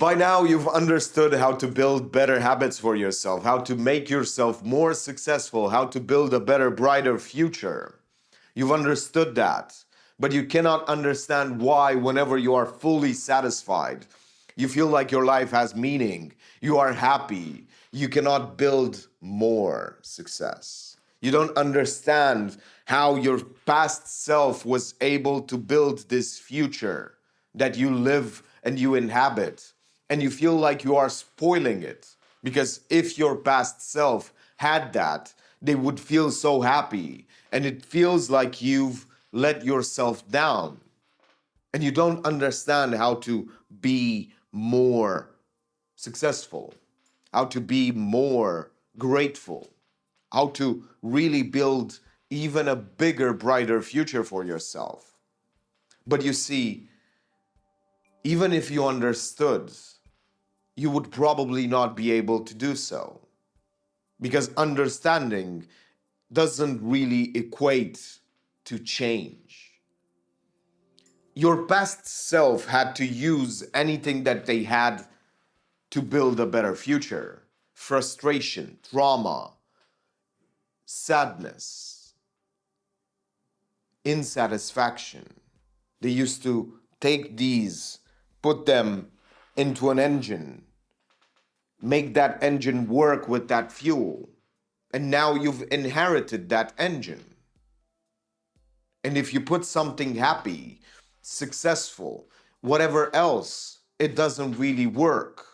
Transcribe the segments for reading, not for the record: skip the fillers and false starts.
By now, you've understood how to build better habits for yourself, how to make yourself more successful, how to build a better, brighter future. You've understood that, but you cannot understand why, whenever you are fully satisfied, you feel like your life has meaning, you are happy, you cannot build more success. You don't understand how your past self was able to build this future that you live and you inhabit, and you feel like you are spoiling it. Because if your past self had that, they would feel so happy, and it feels like you've let yourself down, and you don't understand how to be more successful, how to be more grateful, how to really build even a bigger, brighter future for yourself. But you see, even if you understood, you would probably not be able to do so, because understanding doesn't really equate to change. Your past self had to use anything that they had to build a better future: frustration, trauma, sadness, insatisfaction. They used to take these, put them into an engine, make that engine work with that fuel, and now you've inherited that engine. And if you put something happy, successful, whatever else, it doesn't really work.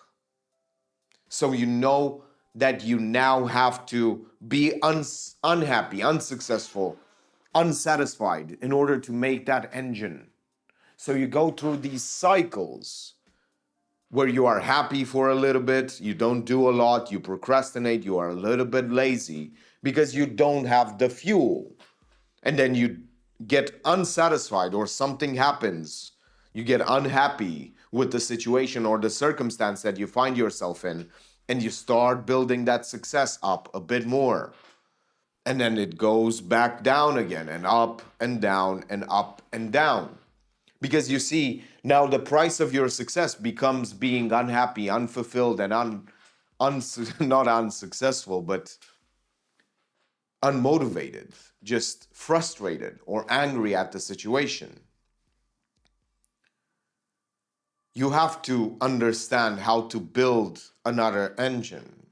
So you know that you now have to be unhappy, unsuccessful, unsatisfied in order to make that engine. So you go through these cycles where you are happy for a little bit, you don't do a lot, you procrastinate, you are a little bit lazy because you don't have the fuel. And then you get unsatisfied, or something happens, you get unhappy with the situation or the circumstance that you find yourself in, and you start building that success up a bit more. And then it goes back down again, and up and down and up and down. Because you see, now the price of your success becomes being unhappy, unfulfilled, and not unsuccessful, but unmotivated, just frustrated or angry at the situation. You have to understand how to build another engine.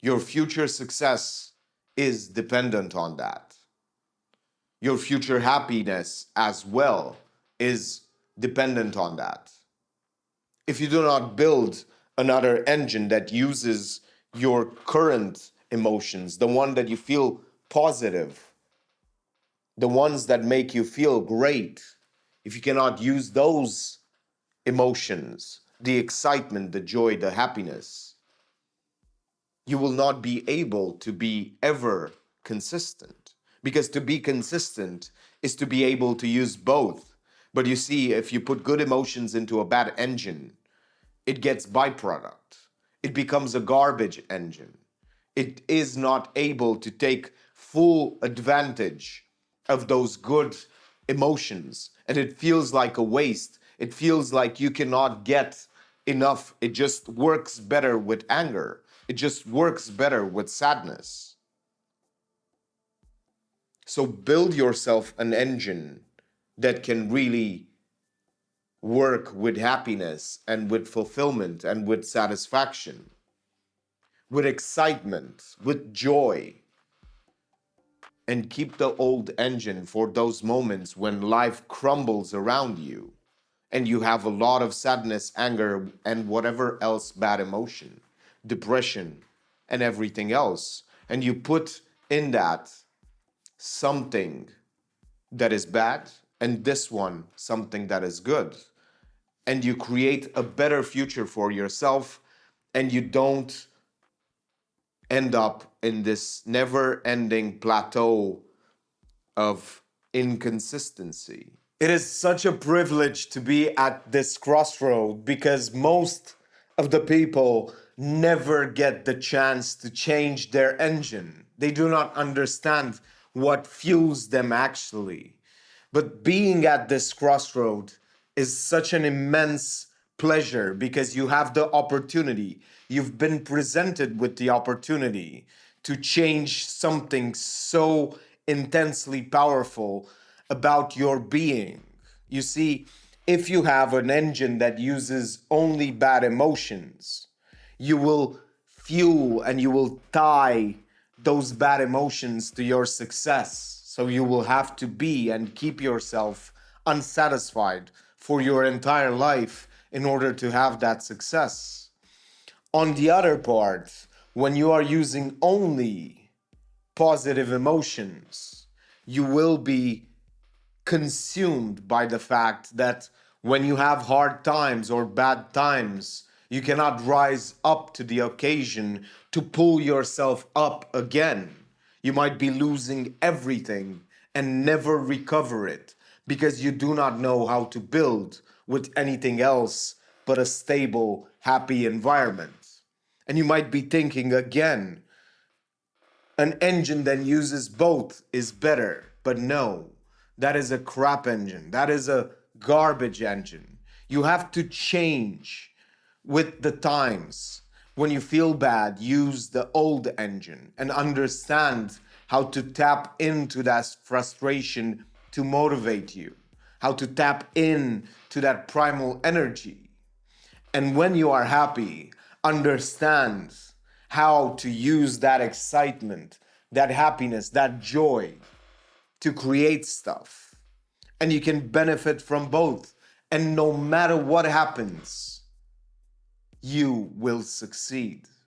Your future success is dependent on that. Your future happiness as well is dependent on that. If you do not build another engine that uses your current emotions, the one that you feel positive, the ones that make you feel great, if you cannot use those emotions, the excitement, the joy, the happiness, you will not be able to be ever consistent. Because to be consistent is to be able to use both. But you see, if you put good emotions into a bad engine, it gets byproduct. It becomes a garbage engine. It is not able to take full advantage of those good emotions. And it feels like a waste. It feels like you cannot get enough. It just works better with anger. It just works better with sadness. So build yourself an engine that can really work with happiness and with fulfillment and with satisfaction, with excitement, with joy. And keep the old engine for those moments when life crumbles around you and you have a lot of sadness, anger, and whatever else bad emotion, depression, and everything else. And you put in that something that is bad, and this one something that is good. And you create a better future for yourself, and you don't end up in this never ending plateau of inconsistency. It is such a privilege to be at this crossroad because most of the people never get the chance to change their engine. They do not understand what fuels them actually. But being at this crossroad is such an immense pleasure because you have the opportunity. You've been presented with the opportunity to change something so intensely powerful about your being. You see, if you have an engine that uses only bad emotions, you will fuel and you will tie those bad emotions to your success. So you will have to be and keep yourself unsatisfied for your entire life in order to have that success. On the other part, when you are using only positive emotions, you will be consumed by the fact that when you have hard times or bad times, you cannot rise up to the occasion to pull yourself up again. You might be losing everything and never recover it because you do not know how to build with anything else but a stable, happy environment. And you might be thinking again, an engine that uses both is better. But no, that is a crap engine. That is a garbage engine. You have to change with the times. When you feel bad, use the old engine and understand how to tap into that frustration to motivate you, how to tap in to that primal energy. And when you are happy, understand how to use that excitement, that happiness, that joy to create stuff. And you can benefit from both. And no matter what happens, you will succeed.